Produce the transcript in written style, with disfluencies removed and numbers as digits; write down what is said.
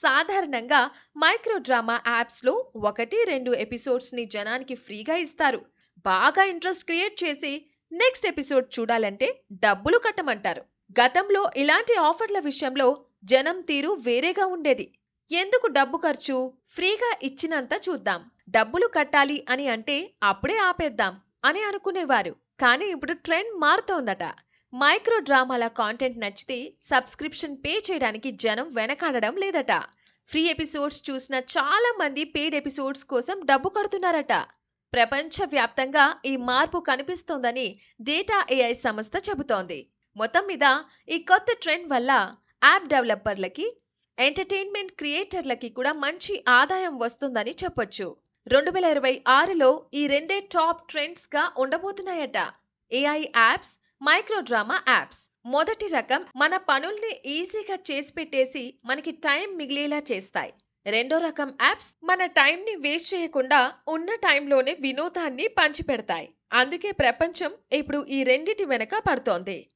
సాధారణంగా micro drama యాప్స్లో 1-2 ఎపిసోడ్స్ని జనానికి ఫ్రీగా ఇస్తారు. బాగా ఇంట్రెస్ట్ క్రియేట్ చేసి నెక్స్ట్ ఎపిసోడ్ చూడాలంటే డబ్బులు కట్టమంటారు. గతంలో ఇలాంటి ఆఫర్ల విషయంలో జనం తీరు వేరేగా ఉండేది. ఎందుకు డబ్బు ఖర్చు? ఫ్రీగా ఇచ్చినంత చూద్దాం. డబ్బులు కట్టాలి అని అంటే అప్పుడే ఆపేద్దాం అని అనుకునేవారు. కానీ ఇప్పుడు ట్రెండ్ మారుతోందట. మైక్రో డ్రామాల కాంటెంట్ నచ్చితే సబ్స్క్రిప్షన్ పే చేయడానికి జనం వెనకాడడం లేదట. ఫ్రీ ఎపిసోడ్స్ చూసిన చాలా మంది పెయిడ్ ఎపిసోడ్స్ కోసం డబ్బు కడుతున్నారట. ప్రపంచవ్యాప్తంగా ఈ మార్పు కనిపిస్తోందని డేటా ఏఐ సంస్థ చెబుతోంది. మొత్తం మీద ఈ కొత్త ట్రెండ్ వల్ల యాప్ డెవలపర్లకి, ఎంటర్టైన్మెంట్ క్రియేటర్లకి కూడా మంచి ఆదాయం వస్తుందని చెప్పొచ్చు. 2026లో ఈ రెండే టాప్ ట్రెండ్స్ గా ఉండబోతున్నాయట. AI apps, micro drama apps. మొదటి రకం మన పనుల్ని ఈజీగా చేసి పెట్టేసి మనకి టైం మిగిలేలా చేస్తాయి. రెండో రకం యాప్స్ మన టైంని వేస్ట్ చేయకుండా ఉన్న టైంలోనే వినోదాన్ని పంచిపెడతాయి. అందుకే ప్రపంచం ఇప్పుడు ఈ రెండిటి వెనక పడుతోంది.